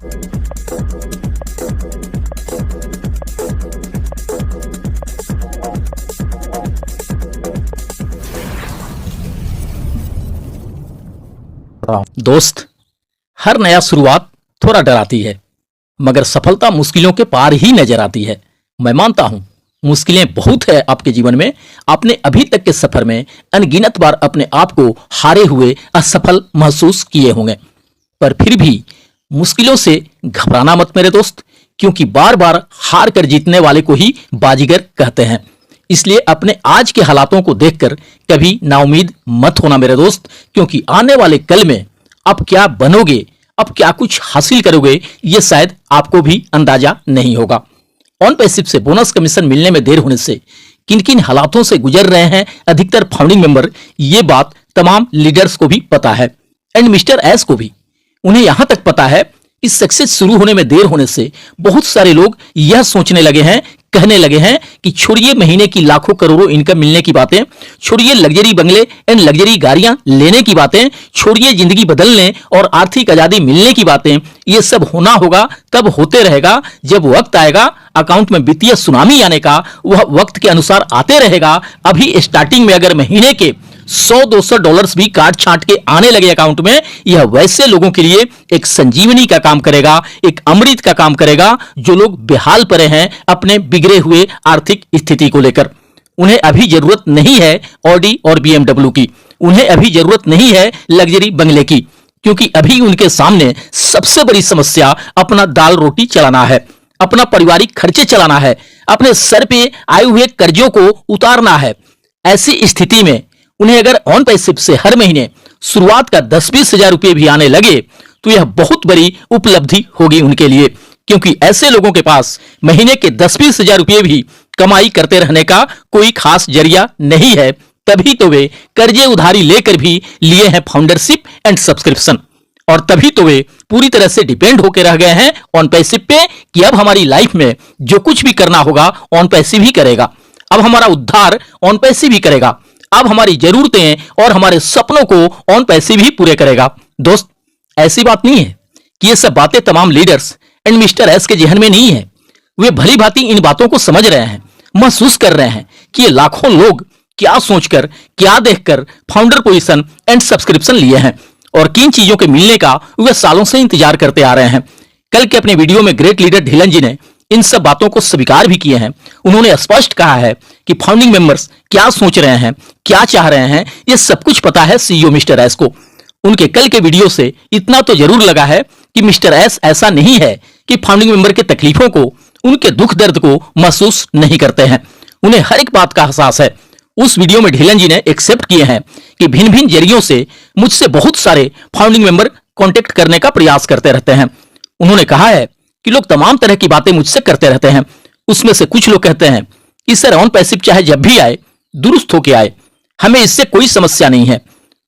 दोस्त, हर नया शुरुआत थोड़ा डराती है, मगर सफलता मुश्किलों के पार ही नजर आती है। मैं मानता हूं मुश्किलें बहुत है आपके जीवन में। आपने अभी तक के सफर में अनगिनत बार अपने आप को हारे हुए असफल महसूस किए होंगे, पर फिर भी मुश्किलों से घबराना मत मेरे दोस्त, क्योंकि बार बार हार कर जीतने वाले को ही बाजीगर कहते हैं। इसलिए अपने आज के हालातों को देखकर कभी नाउम्मीद मत होना मेरे दोस्त, क्योंकि आने वाले कल में अब क्या बनोगे, अब क्या कुछ हासिल करोगे, ये शायद आपको भी अंदाजा नहीं होगा। ऑन पैसिव से बोनस कमीशन मिलने में देर होने से किन किन हालातों से गुजर रहे हैं अधिकतर फाउंडिंग मेंबर, ये बात तमाम लीडर्स को भी पता है एंड मिस्टर एस को भी। उन्हें यहां तक पता है कि सक्सेस शुरू होने में देर होने से बहुत सारे लोग यह सोचने लगे हैं, कहने लगे हैं कि छोड़िए महीने की लाखों करोड़ों इनकम मिलने की बातें, छोड़िए लग्जरी बंगले एंड लग्जरी गाड़ियां लेने की बातें, छोड़िए जिंदगी बदलने और आर्थिक आजादी मिलने की बातें। ये सब होना होगा, तब होते रहेगा जब वक्त आएगा। अकाउंट में वित्तीय सुनामी आने का, वह वक्त के अनुसार आते रहेगा। अभी स्टार्टिंग में अगर महीने के $100-200 भी काट छांट के आने लगे अकाउंट में, यह वैसे लोगों के लिए एक संजीवनी का काम करेगा, एक अमृत का काम करेगा जो लोग बेहाल पड़े हैं अपने बिगड़े हुए आर्थिक स्थिति को लेकर। उन्हें अभी जरूरत नहीं है ऑडी और BMW की, उन्हें अभी जरूरत नहीं है लग्जरी बंगले की, क्योंकि अभी उनके सामने सबसे बड़ी समस्या अपना दाल रोटी चलाना है, अपना पारिवारिक खर्चे चलाना है, अपने सर पे आए हुए कर्जों को उतारना है। ऐसी स्थिति में उन्हें अगर ऑन पैसिव से हर महीने शुरुआत का 10-20 हजार रुपये भी आने लगे तो यह बहुत बड़ी उपलब्धि होगी उनके लिए, क्योंकि ऐसे लोगों के पास महीने के 10-20 हजार रुपये भी कमाई करते रहने का कोई खास जरिया नहीं है। तभी तो वे कर्जे उधारी लेकर भी लिए हैं फाउंडरशिप एंड सब्सक्रिप्शन, और तभी तो वे पूरी तरह से डिपेंड होकर रह गए हैं ऑन पैसिव पे कि अब हमारी लाइफ में जो कुछ भी करना होगा ऑन पैसिव ही करेगा, अब हमारा उद्धार ऑन पैसिव ही करेगा, अब हमारी जरूरतें और हमारे सपनों को ऑन पैसिव ही पूरे करेगा। दोस्त, ऐसी बात नहीं है कि ये सब बातें तमाम लीडर्स एंड मिस्टर एस के जहन में नहीं है। वे भली भांति इन बातों को समझ रहे हैं, महसूस कर रहे हैं कि ये लाखों लोग क्या सोचकर, क्या देखकर फाउंडर पोजीशन एंड सब्सक्रिप्शन लिए हैं और किन चीजों के मिलने का वे सालों से इंतजार करते आ रहे हैं। कल के अपने वीडियो में ग्रेट लीडर ढिलन जी ने इन सब बातों को स्वीकार भी किए हैं। उन्होंने स्पष्ट कहा है कि फाउंडिंग मेंबर्स क्या सोच रहे हैं, क्या चाह रहे हैं, ये सब कुछ पता है सीईओ मिस्टर एस को। उनके कल के वीडियो से इतना तो जरूर लगा है कि मिस्टर एस ऐसा नहीं है कि फाउंडिंग मेंबर के तकलीफों को, उनके दुख दर्द को महसूस नहीं करते हैं। उन्हें हर एक बात का एहसास है। उस वीडियो में ढिलन जी ने एक्सेप्ट किए हैं कि भिन्न भिन्न जरियों से मुझसे बहुत सारे फाउंडिंग मेंबर कांटेक्ट करने का प्रयास करते रहते हैं। उन्होंने कहा है कि लोग तमाम तरह की बातें मुझसे करते रहते हैं। उसमें से कुछ लोग कहते हैं कि सर ऑन पैसिव चाहे जब भी आए दुरुस्त होके आए, हमें इससे कोई समस्या नहीं है।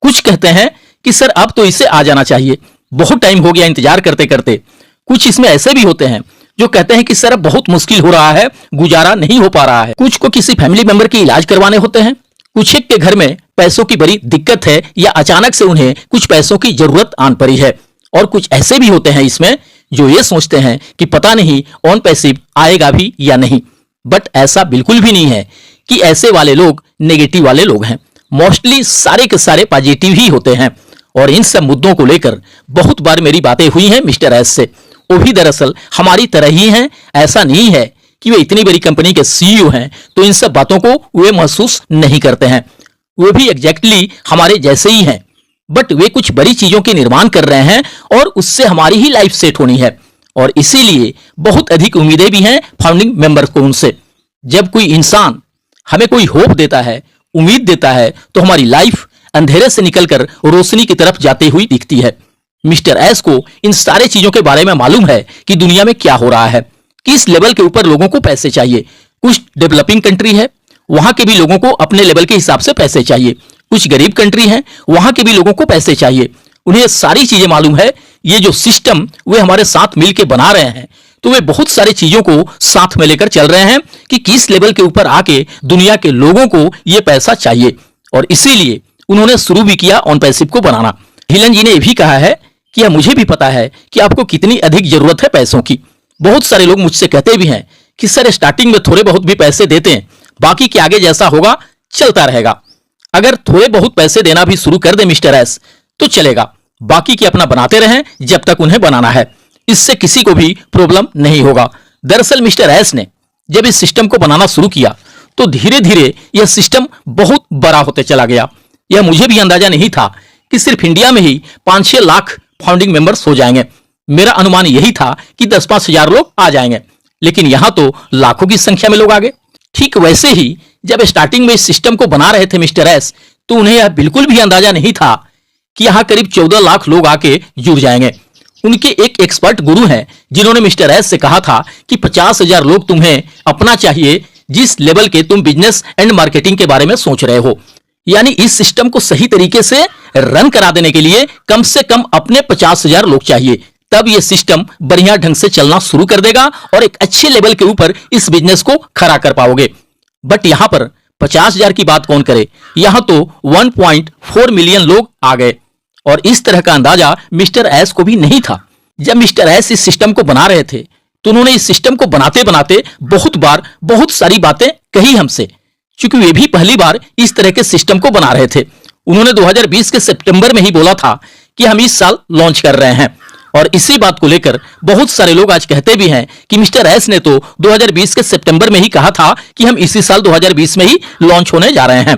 कुछ कहते हैं कि सर अब तो इसे आ जाना चाहिए, बहुत टाइम हो गया इंतजार करते करते। कुछ इसमें ऐसे भी होते हैं जो कहते हैं कि सर अब बहुत मुश्किल हो रहा है, गुजारा नहीं हो पा रहा है। कुछ को किसी फैमिली मेंबर की इलाज करवाने होते हैं, कुछ एक के घर में पैसों की बड़ी दिक्कत है या अचानक से उन्हें कुछ पैसों की जरूरत आन पड़ी है, और कुछ ऐसे भी होते हैं इसमें जो ये सोचते हैं कि पता नहीं ऑन पैसिव आएगा भी या नहीं। बट ऐसा बिल्कुल भी नहीं है कि ऐसे वाले लोग नेगेटिव वाले लोग हैं। मोस्टली सारे के सारे पॉजिटिव ही होते हैं, और इन सब मुद्दों को लेकर बहुत बार मेरी बातें हुई हैं मिस्टर एस से। वो भी दरअसल हमारी तरह ही हैं। ऐसा नहीं है कि वे इतनी बड़ी कंपनी के सीईओ हैं तो इन सब बातों को वे महसूस नहीं करते हैं। वे भी एग्जैक्टली हमारे जैसे ही हैं, बट वे कुछ बड़ी चीजों के निर्माण कर रहे हैं और उससे हमारी ही लाइफ सेट होनी है, और इसीलिए बहुत अधिक उम्मीदें भी हैं फाउंडिंग मेंबर्स को उनसे। जब कोई इंसान हमें कोई होप देता है, उम्मीद देता है, तो हमारी लाइफ अंधेरे से निकलकर रोशनी की तरफ जाती हुई दिखती है। मिस्टर एस को इन सारे चीजों के बारे में मालूम है कि दुनिया में क्या हो रहा है, किस लेवल के ऊपर लोगों को पैसे चाहिए। कुछ डेवलपिंग कंट्री है, वहां के भी लोगों को अपने लेवल के हिसाब से पैसे चाहिए। कुछ गरीब कंट्री है, वहां के भी लोगों को पैसे चाहिए। उन्हें ये सारी चीजें मालूम है। ये जो सिस्टम वे हमारे साथ मिलकर बना रहे हैं, तो वे बहुत सारी चीजों को साथ में लेकर चल रहे हैं कि किस लेवल के ऊपर आके दुनिया के लोगों को ये पैसा चाहिए, और इसीलिए उन्होंने शुरू भी किया ऑन पैसिव को बनाना। ढिलन जी ने यह भी कहा है कि यह मुझे भी पता है कि आपको कितनी अधिक जरूरत है पैसों की। बहुत सारे लोग मुझसे कहते भी हैं कि सर स्टार्टिंग में थोड़े बहुत भी पैसे देते हैं, बाकी के आगे जैसा होगा चलता रहेगा। अगर थोड़े बहुत पैसे देना भी शुरू कर दे मिस्टर एस तो चलेगा, बाकी के अपना बनाते रहें जब तक उन्हें बनाना है, इससे किसी को भी प्रॉब्लम नहीं होगा। दरअसल मिस्टर एस ने जब इस सिस्टम को बनाना शुरू किया तो धीरे धीरे यह सिस्टम बहुत बड़ा होते चला गया। यह मुझे भी अंदाजा नहीं था कि सिर्फ इंडिया में ही 5-6 लाख फाउंडिंग मेंबर्स हो जाएंगे। मेरा अनुमान यही था कि 10-5 हजार लोग आ जाएंगे, लेकिन यहां तो लाखों की संख्या में लोग आ गए। ठीक वैसे ही जब स्टार्टिंग में इस सिस्टम को बना रहे थे मिस्टर एस, तो उन्हें यह बिल्कुल भी अंदाजा नहीं था कि यहां करीब 14 लाख लोग आके जुड़ जाएंगे। उनके एक एक्सपर्ट गुरु हैं जिन्होंने मिस्टर एस से कहा था कि 50,000 लोग तुम्हें अपना चाहिए जिस लेवल के तुम बिजनेस एंड मार्केटिंग के बारे में सोच रहे हो। यानी इस सिस्टम को सही तरीके से रन करा देने के लिए कम से कम अपने 50,000 लोग चाहिए, तब यह सिस्टम बढ़िया ढंग से चलना शुरू कर देगा और एक अच्छे लेवल के ऊपर इस बिजनेस को खड़ा कर पाओगे। बट यहां पर 50,000 की बात कौन करे, यहां तो 1.4 मिलियन लोग आ गए और इस तरह का अंदाजा मिस्टर एस को भी नहीं था। जब मिस्टर एस इस सिस्टम को बना रहे थे तो उन्होंने इस सिस्टम को बनाते बनाते बहुत बार बहुत सारी बातें कही हमसे, क्योंकि वे भी पहली बार इस तरह के सिस्टम को बना रहे थे। उन्होंने 2020 के सितंबर में ही बोला था कि हम इस साल लॉन्च कर रहे हैं, और इसी बात को लेकर बहुत सारे लोग आज कहते भी हैं कि मिस्टर एस ने तो 2020 के सितंबर में ही कहा था कि हम इसी साल 2020 में ही लॉन्च होने जा रहे हैं।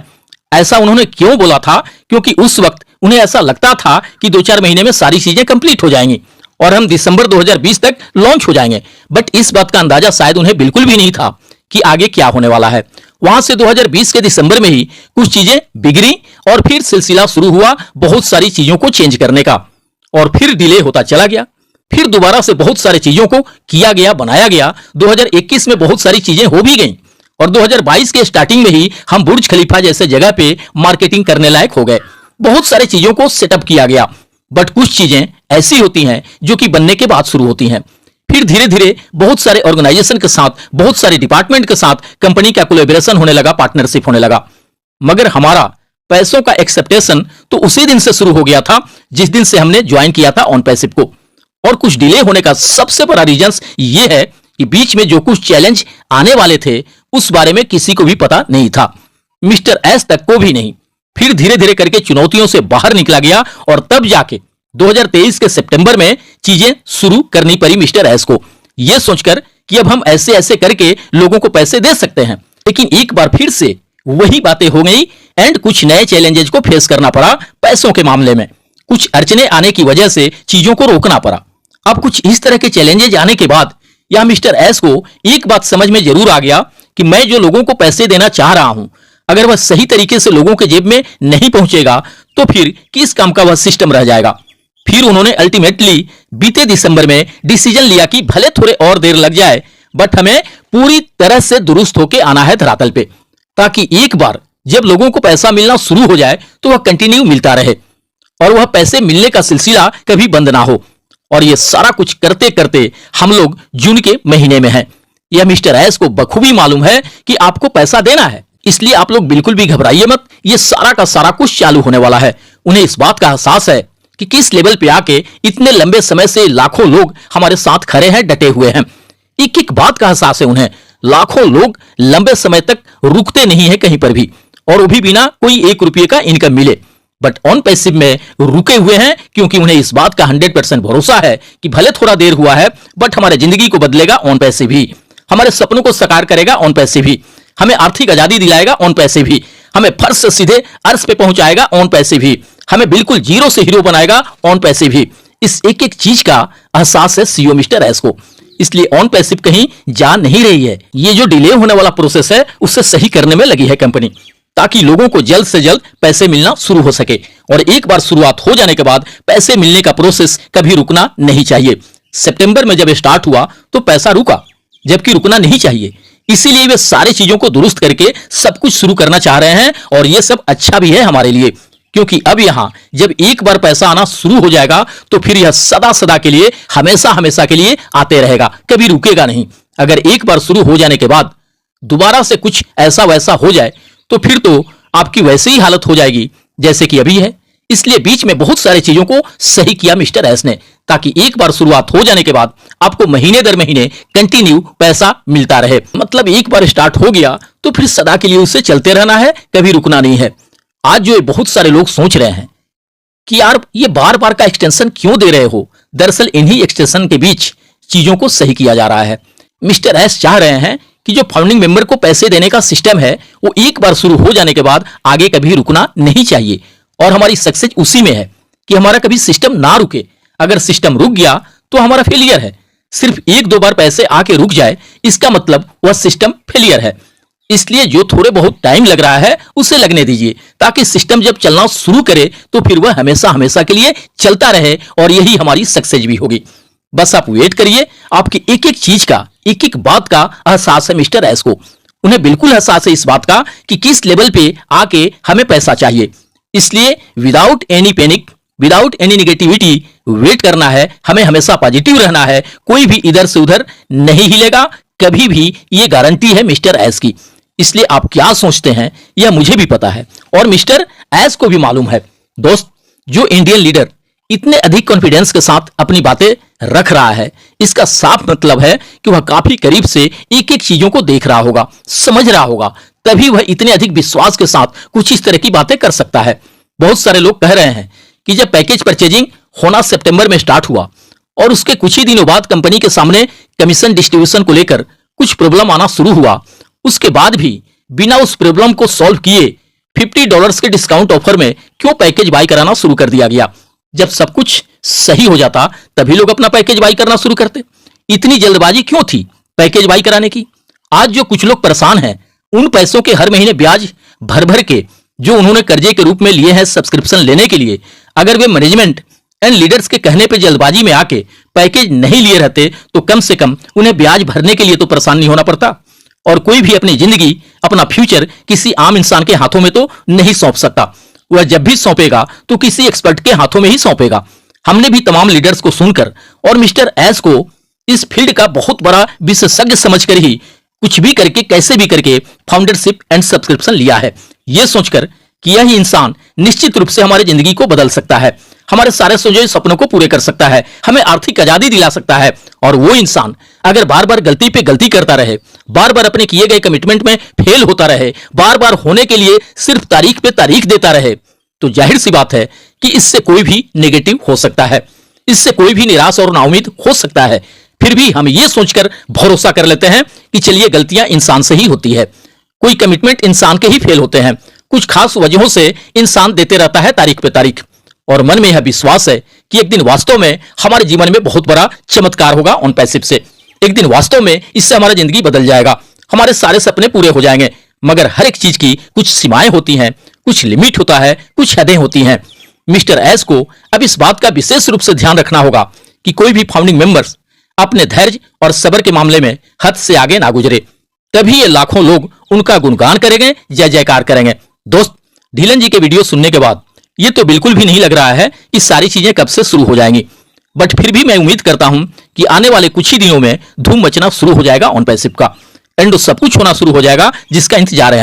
ऐसा उन्होंने क्यों बोला था? क्योंकि उस वक्त उन्हें ऐसा लगता था कि 2-4 महीने में सारी चीजें कंप्लीट हो जाएंगी और हम दिसंबर 2020 तक लॉन्च हो जाएंगे। बट इस बात का अंदाजा शायद उन्हें बिल्कुल भी नहीं था कि आगे क्या होने वाला है। वहां से 2020 के दिसंबर में ही कुछ चीजें बिगड़ी और फिर सिलसिला शुरू हुआ बहुत सारी चीजों को चेंज करने का, और फिर डिले होता चला गया। फिर दोबारा से बहुत सारी चीजों को किया गया, बनाया गया। 2021 में बहुत सारी चीजें हो भी गईं और 2022 के स्टार्टिंग में ही हम बुर्ज खलीफा जैसे जगह पे मार्केटिंग करने लायक हो गए। बहुत सारी चीजों को सेटअप किया गया। बट कुछ चीजें ऐसी होती हैं जो कि बनने के बाद शुरू होती हैं। फिर धीरे धीरे बहुत सारे ऑर्गेनाइजेशन के साथ, बहुत सारे डिपार्टमेंट के साथ कंपनी का कोलैबोरेशन होने लगा, पार्टनरशिप होने लगा। मगर हमारा पैसों का एक्सेप्टेशन तो उसी दिन से शुरू हो गया था जिस दिन से हमने ज्वाइन किया था ऑन पैसिव को। और कुछ डिले होने का सबसे बड़ा रीजन ये है कि बीच में जो कुछ चैलेंज आने वाले थे उस बारे में किसी को भी पता नहीं था, मिस्टर एस तक को भी नहीं। फिर धीरे धीरे करके चुनौतियों से बाहर निकला गया और तब जाके 2023 के सितंबर में चीजें शुरू करनी पड़ी मिस्टर एस को, यह सोचकर कि अब हम ऐसे ऐसे करके लोगों को पैसे दे सकते हैं। लेकिन एक बार फिर से वही बातें हो गई एंड कुछ नए चैलेंजेस को फेस करना पड़ा। पैसों के मामले में कुछ अड़चने आने की वजह से चीजों को रोकना पड़ा। अब कुछ इस तरह के चैलेंजेस आने के बाद यह मिस्टर एस को एक बात समझ में जरूर आ गया कि मैं जो लोगों को पैसे देना चाह रहा हूं, अगर वह सही तरीके से लोगों के जेब में नहीं पहुंचेगा तो फिर किस काम का वह सिस्टम रह जाएगा। फिर उन्होंने अल्टीमेटली बीते दिसंबर में डिसीजन लिया कि भले थोड़े और देर लग जाए बट हमें पूरी तरह से दुरुस्त होकर आना है धरातल पे, ताकि एक बार जब लोगों को पैसा मिलना शुरू हो जाए तो वह कंटिन्यू मिलता रहे और वह पैसे मिलने का सिलसिला कभी बंद ना हो। और यह सारा कुछ करते करते हम लोग जून के महीने में हैं। यह मिस्टर एस को बखूबी मालूम है कि आपको पैसा देना है, इसलिए आप लोग बिल्कुल भी घबराइए मत, यह सारा का सारा कुछ चालू होने वाला है। उन्हें इस बात का एहसास है कि किस लेवल पे आके इतने लंबे समय से लाखों लोग हमारे साथ खड़े हैं, डटे हुए हैं। एक एक बात का एहसास है उन्हें। लाखों लोग लंबे समय तक रुकते नहीं है कहीं पर भी, और वो भी बिना कोई 1 रुपये का इनकम मिले। बट ऑन पैसिव में रुके हुए हैं क्योंकि उन्हें इस बात का 100% भरोसा है कि भले थोड़ा देर हुआ है बट हमारे जिंदगी को बदलेगा ऑन पैसिव ही, हमारे सपनों को साकार करेगा ऑन पैसिव ही, हमें आर्थिक आजादी दिलाएगा ऑन पैसिव ही, हमें फर्श से सीधे अर्श पे पहुंचाएगा ऑन पैसिव ही, हमें बिल्कुल जीरो से हीरो बनाएगा ऑन पैसिव ही। इस एक एक चीज का एहसास है सीईओ मिस्टर एस को, इसलिए ऑन पैसिव कहीं जा नहीं रही है। ये जो डिले होने वाला प्रोसेस है उससे सही करने में लगी है कंपनी, ताकि लोगों को जल्द से जल्द पैसे मिलना शुरू हो सके। और एक बार शुरुआत हो जाने के बाद पैसे मिलने का प्रोसेस कभी रुकना नहीं चाहिए। सितंबर में जब स्टार्ट हुआ तो पैसा रुका, जबकि रुकना नहीं चाहिए। इसीलिए वे सारी चीजों को दुरुस्त करके सब कुछ शुरू करना चाह रहे हैं, और यह सब अच्छा भी है हमारे लिए, क्योंकि अब यहां जब एक बार पैसा आना शुरू हो जाएगा तो फिर यह सदा सदा के लिए, हमेशा हमेशा के लिए आते रहेगा, कभी रुकेगा नहीं। अगर एक बार शुरू हो जाने के बाद दोबारा से कुछ ऐसा वैसा हो जाए तो फिर तो आपकी वैसे ही हालत हो जाएगी जैसे कि अभी है। इसलिए बीच में बहुत सारी चीजों को सही किया मिस्टर एस ने, ताकि एक बार शुरुआत हो जाने के बाद आपको महीने दर महीने कंटिन्यू पैसा मिलता रहे। मतलब एक बार स्टार्ट हो गया तो फिर सदा के लिए उससे चलते रहना है, कभी रुकना नहीं है। आज जो बहुत सारे लोग सोच रहे हैं कि यार ये बार बार का एक्सटेंशन क्यों दे रहे हो, दरअसल इन्हीं एक्सटेंशन के बीच चीजों को सही किया जा रहा है। मिस्टर एस चाह रहे हैं कि जो फाउंडिंग मेंबर को पैसे देने का सिस्टम है वो एक बार शुरू हो जाने के बाद आगे कभी रुकना नहीं चाहिए। और हमारी सक्सेस उसी में है कि हमारा कभी सिस्टम ना रुके। अगर सिस्टम रुक गया तो हमारा फेलियर है। सिर्फ एक दो बार पैसे आके रुक जाए इसका मतलब वह सिस्टम फेलियर है। इसलिए जो थोड़े बहुत टाइम लग रहा है उसे लगने दीजिए, ताकि सिस्टम जब चलना शुरू करे तो फिर वह हमेशा हमेशा के लिए चलता रहे और यही हमारी सक्सेस भी होगी। बस आप वेट करिए। आपकी एक एक चीज का, एक एक बात का एहसास है मिस्टर एस को। उन्हें बिल्कुल एहसास है इस बात का कि किस लेवल पे आके हमें पैसा चाहिए। इसलिए without any panic, without any negativity wait करना है। हमें हमेशा पॉजिटिव रहना है। कोई भी इधर से उधर नहीं हिलेगा कभी भी, ये गारंटी है मिस्टर एस की। इसलिए आप क्या सोचते हैं यह मुझे भी पता है और मिस्टर एस को भी मालूम है। दोस्त, जो इंडियन लीडर इतने अधिक कॉन्फिडेंस के साथ अपनी बातें रख रहा है, इसका साफ मतलब है कि वह काफी करीब से एक एक चीजों को देख रहा होगा, समझ रहा होगा, तभी वह इतने अधिक विश्वास के साथ कुछ इस तरह की बातें कर सकता है। बहुत सारे लोग कह रहे हैं कि जब पैकेज परचेजिंग होना सितंबर में स्टार्ट हुआ और उसके कुछ ही दिनों बाद कंपनी के सामने कमीशन डिस्ट्रीब्यूशन को लेकर कुछ प्रॉब्लम आना शुरू हुआ, उसके बाद भी बिना उस प्रॉब्लम को सॉल्व किए $50 के डिस्काउंट ऑफर में क्यों पैकेज बाय कराना शुरू कर दिया गया। जब सब कुछ सही हो जाता तभी लोग अपना पैकेज बाय करना शुरू करते। इतनी जल्दबाजी क्यों थी पैकेज बाय कराने की। आज जो कुछ लोग परेशान हैं उन पैसों के हर महीने ब्याज भर भर के जो उन्होंने कर्जे के रूप में लिए हैं सब्सक्रिप्शन लेने के लिए, अगर वे मैनेजमेंट एंड लीडर्स के कहने पर जल्दबाजी में आके पैकेज नहीं लिए रहते तो कम से कम उन्हें ब्याज भरने के लिए तो परेशान नहीं होना पड़ता। और कोई भी अपनी जिंदगी, अपना फ्यूचर किसी आम इंसान के हाथों में तो नहीं सौंप सकता। वह जब भी सौंपेगा तो किसी एक्सपर्ट के हाथों में ही सौंपेगा। हमने भी तमाम लीडर्स को सुनकर और मिस्टर एस को इस फील्ड का बहुत बड़ा विशेषज्ञ समझकर ही कुछ भी करके, कैसे भी करके फाउंडरशिप एंड सब्सक्रिप्शन लिया है, यह सोचकर कि यही इंसान निश्चित रूप से हमारी जिंदगी को बदल सकता है, हमारे सारे सोचे सपनों को पूरे कर सकता है, हमें आर्थिक आजादी दिला सकता है। और वो इंसान अगर बार बार गलती पे गलती करता रहे, बार बार अपने किए गए कमिटमेंट में फेल होता रहे, बार बार होने के लिए सिर्फ तारीख पे तारीख देता रहे, तो जाहिर सी बात है कि इससे कोई भी नेगेटिव हो सकता है, इससे कोई भी निराश और नाउम्मीद हो सकता है। फिर भी हम ये सोचकर भरोसा कर लेते हैं कि चलिए गलतियां इंसान से ही होती है, कोई कमिटमेंट इंसान के ही फेल होते हैं, कुछ खास वजहों से इंसान देते रहता है तारीख पे तारीख। और मन में यह विश्वास है कि एक दिन वास्तव में हमारे जीवन में बहुत बड़ा चमत्कार होगा ऑन पैसिव से। एक दिन वास्तव में इससे हमारी जिंदगी बदल जाएगा, हमारे सारे सपने पूरे हो जाएंगे। मगर हर एक चीज की कुछ सीमाएं होती हैं, कुछ लिमिट होता है, कुछ हदें होती हैं। मिस्टर एस को अब इस बात का विशेष रूप से ध्यान रखना होगा कि कोई भी फाउंडिंग मेंबर्स अपने धैर्य और सब्र के मामले में हद से आगे ना गुजरे, तभी ये लाखों लोग उनका गुणगान करेंगे, जय जयकार करेंगे। दोस्त, ढीलन जी के वीडियो सुनने के बाद ये तो बिल्कुल भी नहीं लग रहा है कि सारी चीजें कब से शुरू हो जाएंगी, बट फिर भी मैं उम्मीद करता हूं कि आने वाले कुछ ही दिनों में धूम मचना शुरू हो जाएगा ऑन पैसिव का, एंड सब कुछ होना शुरू हो जाएगा जिसका इंतजार है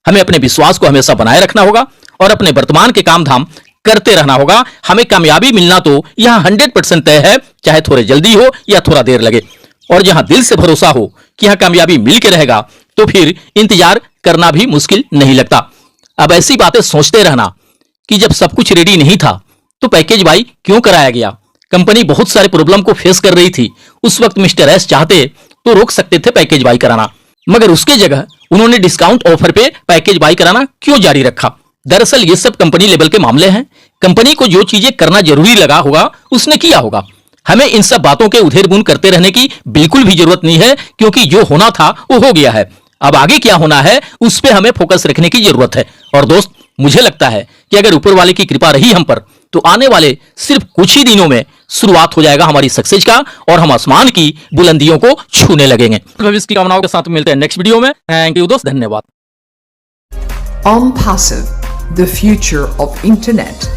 हमें अपने विश्वास को हमेशा बनाए रखना होगा और अपने वर्तमान के काम धाम करते रहना होगा। हमें कामयाबी मिलना तो यहां 100% तय है, चाहे थोड़े जल्दी हो या थोड़ा देर लगे। और जहां दिल से भरोसा हो कि यहां कामयाबी मिल के रहेगा तो फिर इंतजार करना भी मुश्किल नहीं लगता। अब ऐसी बातें सोचते रहना कि जब सब कुछ रेडी नहीं था तो पैकेज बाई क्यों कराया गया, कंपनी बहुत सारे प्रॉब्लम को फेस कर रही थी, उस वक्त मिस्टर एस चाहते तो रोक सकते थे पैकेज बाई कराना, मगर उसके जगह उन्होंने डिस्काउंट ऑफर पे पैकेज बाई कराना क्यों जारी रखा। दरअसल ये सब कंपनी लेवल के मामले हैं, कंपनी को जो चीजें करना जरूरी लगा होगा उसने किया होगा। हमें इन सब बातों के उधेड़-बुन करते रहने की बिल्कुल भी जरूरत नहीं है, क्योंकि जो होना था वो हो गया है। अब आगे क्या होना है उस पे हमें फोकस रखने की जरूरत है। और दोस्त, मुझे लगता है कि अगर ऊपर वाले की कृपा रही हम पर तो आने वाले सिर्फ कुछ ही दिनों में शुरुआत हो जाएगा हमारी सक्सेस का और हम आसमान की बुलंदियों को छूने लगेंगे। भविष्य की कामनाओं के साथ मिलते हैं नेक्स्ट वीडियो में। थैंक यू दोस्त, धन्यवाद। On Passive, the future of internet.